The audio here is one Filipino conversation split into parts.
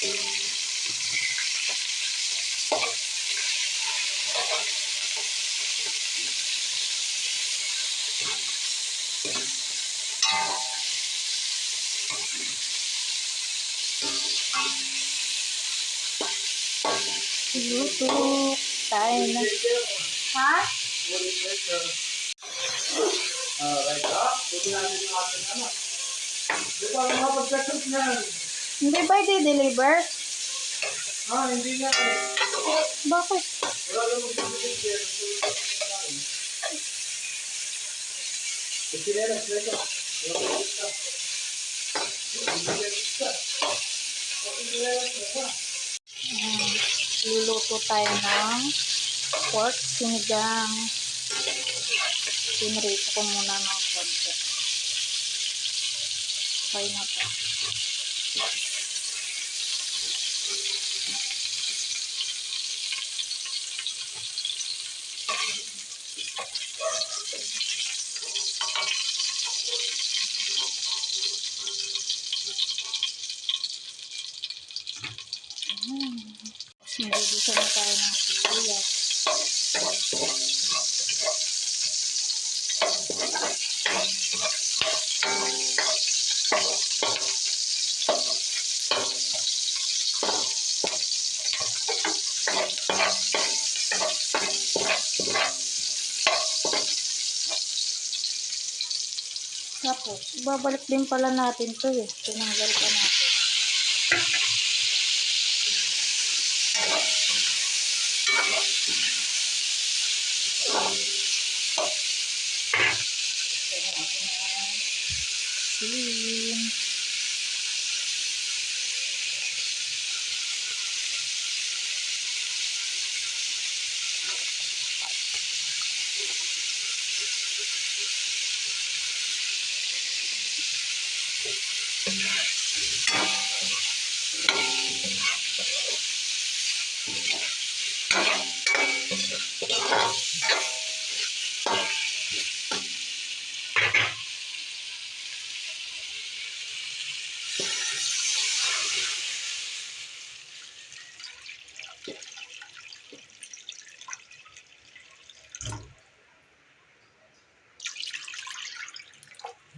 Luto tayo na. Ha? Hindi ba i-deliver? Hindi nga. Bakit? Wala lang mag-deliver. Isinelas na ito. Luluto tayo ng pork sinigang. Pinrito ko muna ng konti. Okay na to. Nililisan na tayo ng sibuyas. Tapos, babalik din pala natin to eh. Tinanggal pa natin. Asin.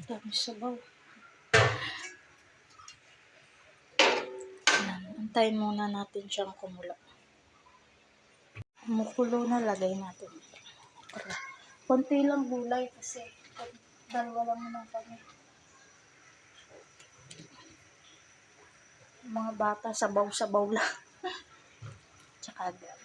Dami sabaw. Antayin muna natin siyang kumulo. Kumukulo na, lagay natin. Konti lang gulay kasi dalawa lang naman kami. Mga bata, sabaw-sabaw lang. Tsaka agad.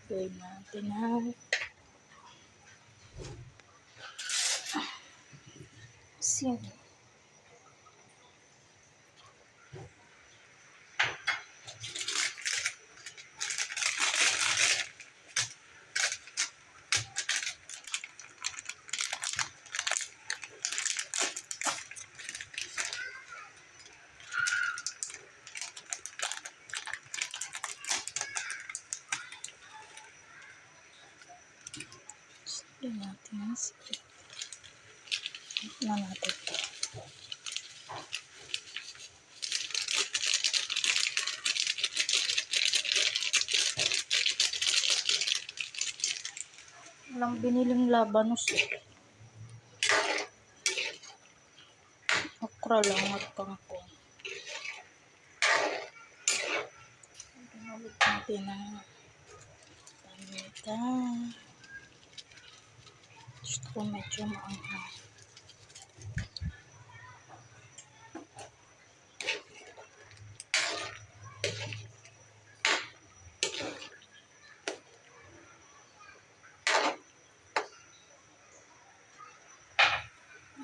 Gawin natin ang asin. Lagyan natin ang sipit. Na natin ito. Walang biniling labanos eh. Okra lang at kangkong. Ginawit natin ang panita. Gusto ko medyo maanghang.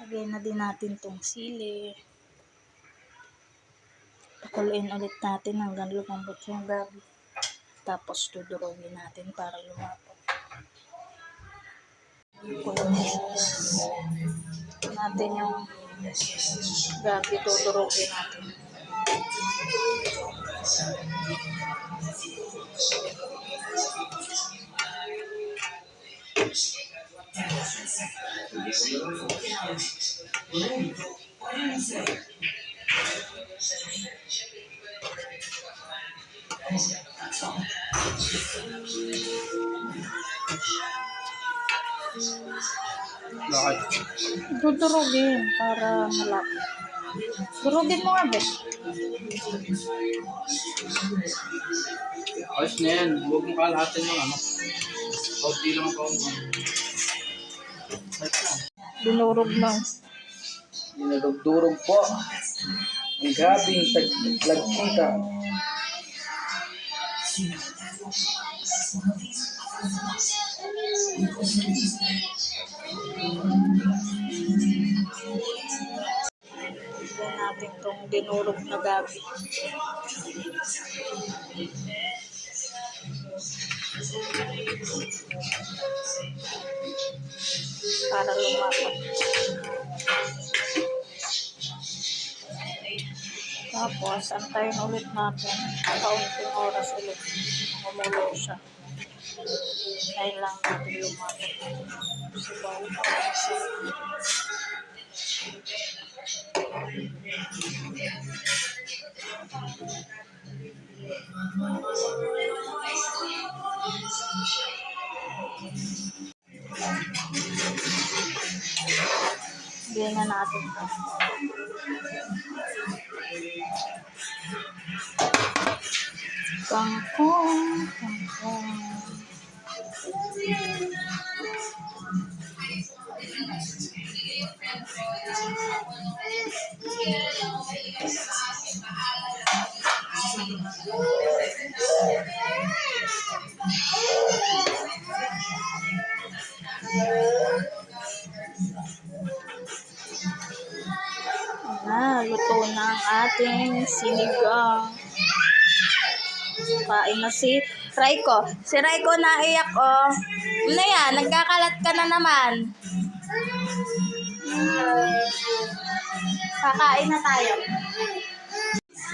Lagyan na din natin tong sili. Pakuluin ulit natin hanggang lumambot yung gabi. Tapos tudurogin natin para lumapot. Natin yung gabi, tudurogin natin. Bakit? Dudurugin para malaki. Durugin mo nga, be. Ayos na yan. Huwag mong kalahatin ng ano. Kaunti lang ang kaunti. Ayos na. Dinurog lang. Dinurog-durog po. Ang grabing lagkita. Tignan natin tong dinurog na gabi. Para lumapat. Tapos, antayin ulit natin. Kaunting oras ulit. Kumulo siya. Antayin lang natin lumapat. Kasi bawal pa kasi. Bigyan na natin ito. Kangkong, kangkong. Luto na ang ating sinigang. Kain na si Raiko. Si Raiko naiyak, oh. Ano yan? Nagkakalat ka na naman. Kakain na tayo.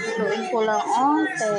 Lutuin ko lang onte.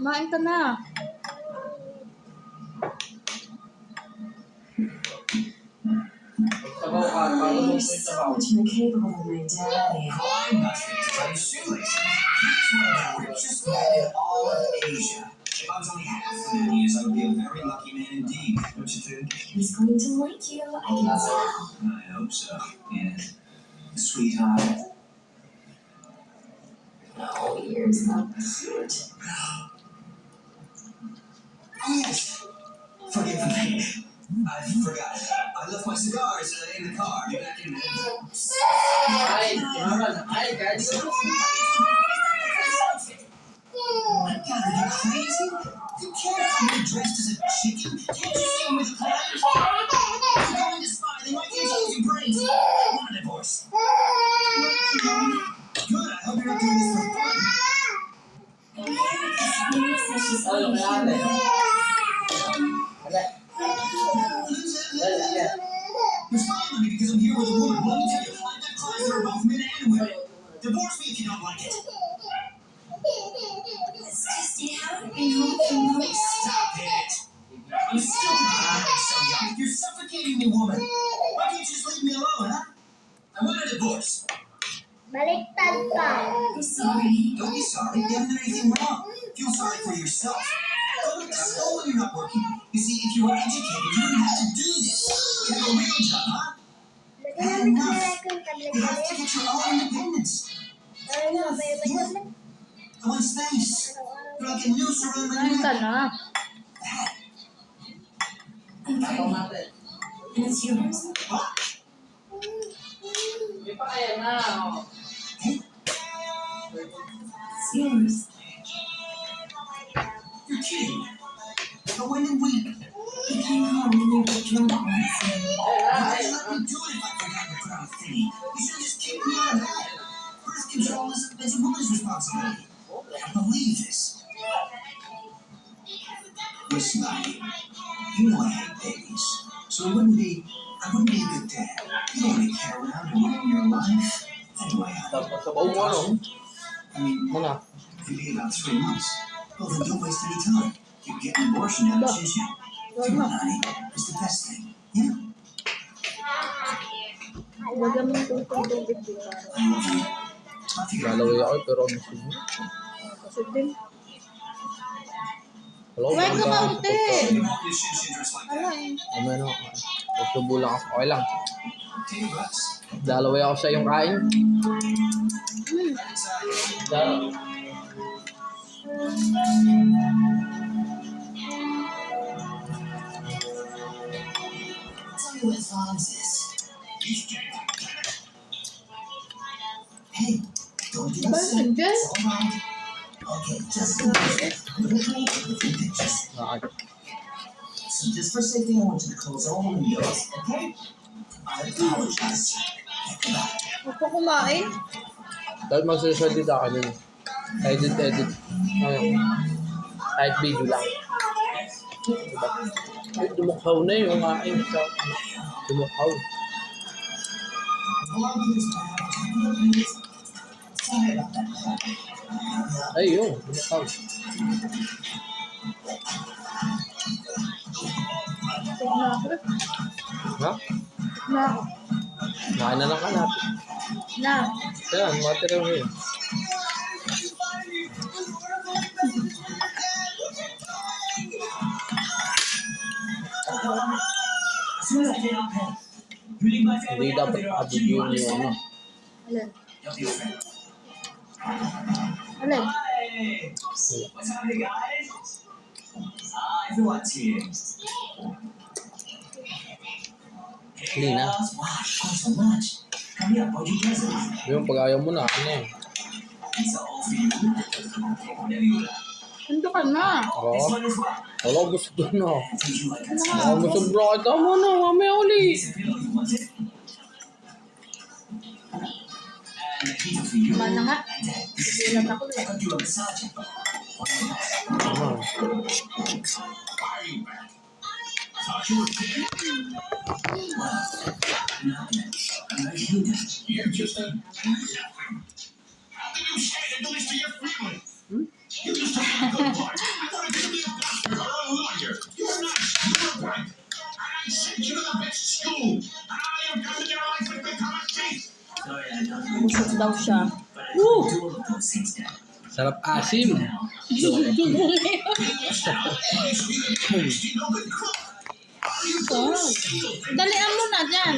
Kumain ka na. Sabaw ka. Paano mo ito yung sabaw? You're capable of my daddy. I'm not fit to tell you shoelace. He's one of the richest men in all of Asia. If I was only half the man he is, I would be a very lucky man indeed. Don't you think? He's going to like you, I can tell. I hope so. Yes. Sweetheart. Oh, you're so cute. Oh, yes. Forgive me. I forgot. I left my cigars in the car. Be back in a minute. Ay, naman. Ay, guys. My God, are you crazy? You can't come in dressed as a chicken. Can't you see with clothes? You're going to spy. They might use your brains. I want a divorce. Good. I hope you're not doing this for fun. Ano, kaya ate? Wala. Wala. You're spying on me because I'm here with a woman. Let me tell you, I've got clients that are both men and women. Divorce me if you don't like it. Stay out and home from home. Stop it. I'm stupid. I'm so young. You're suffocating me, woman. Why can't you just leave me alone, huh? I want a divorce. Baliktad ka. I'm sorry. Don't be sorry. You haven't done anything wrong. Feel sorry for yourself. Go to school when you're not working. You see, if you were educated, you wouldn't have to do this. You have a real job, huh? Lagyan namin sa record You have to get your own independence. I want space. But I can noose around my Kain ka neck. na. Okay. And it's yours. Hindi pa kaya na. Oh. It's yours. You're kidding. But when did we? You came home and you were drunk once. Why did you let me do it if I forgot the crown thingy? You should have just kicked me out of that. Birth control is a woman's responsibility. I can't believe this. Listen, you know I hate babies, so I wouldn't be a good dad. You don't want to carry around and ruin your life. Anyway, Tapos sa bawang ano? I mean, Ano? could be about 3 months. Well, then don't waste any time. You get an abortion out of Chin. Come on, honey. It's the best thing. Yeah? Lagyan mo yung tubig dito. I love you. I'll figure out. Lalaway ako pero ano siya? Kasi din. Wala ko Kumain ka ba kaunti. You want this Shin dress like Ano that? eh. Ano ano? Nagtubo lang ako. Okay lang. Take a rest. Lalaway ako sa iyong kain. Lalo. Tell me what songs is. Hey, don't get Ba, upset. nandiyan? It's all right. Okay, just a minute. Look at me with your pictures. Bakit? So just for safety, I want you to close all the windows, okay? I apologize. Huwag ko kumain. Dahil magsasalita ka nun. Edit. Ano? Kahit video lang. Diba? Ay, dumukhaw na yung kain. Dumukhaw. Sorry about that. Ay, yun. Dumukhaw. Tignan ako. Ha? Na ako. Nakain na lang ka natin. Na. Yan, matira mo yun. Hindi dapat nakabigyo yung ano. Alin? Alin? What's happening, guys? Everyone's here. Hindi na. Wow, thanks so much. Come here, bought you presents. Yung pag-ayaw mo na, ano eh. These are all for you. Whatever you like. Nando ka na. Oo. This one as well. Wala, gusto na. Did you like it? Wala, gusto bro. Tama na, mamaya ulit. Here's a pillow, you want it? And a heater for you. Tama na nga. And that. Silat ako eh. I got you a massage. Tama. Thought you were dead. Well, you're just a... How can you say and do this to your family? You just told me a good part. I wanted you to be a doctor or a lawyer. You're not. You're a bank. And I sent you to the best school. And all you've done with your life is become a thief. Sorry, I don't know. Busog daw siya. But I couldn't do all of those things now. Sarap asim. Dalian mo na dyan.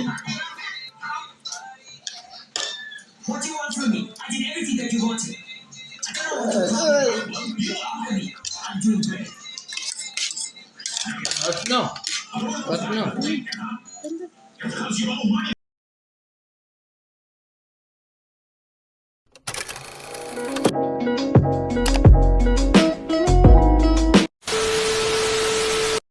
What do you want from me? I did everything that you wanted. I don't know what you're talking about. You are me. I'm doing great. At no. At no. Because you don't want it.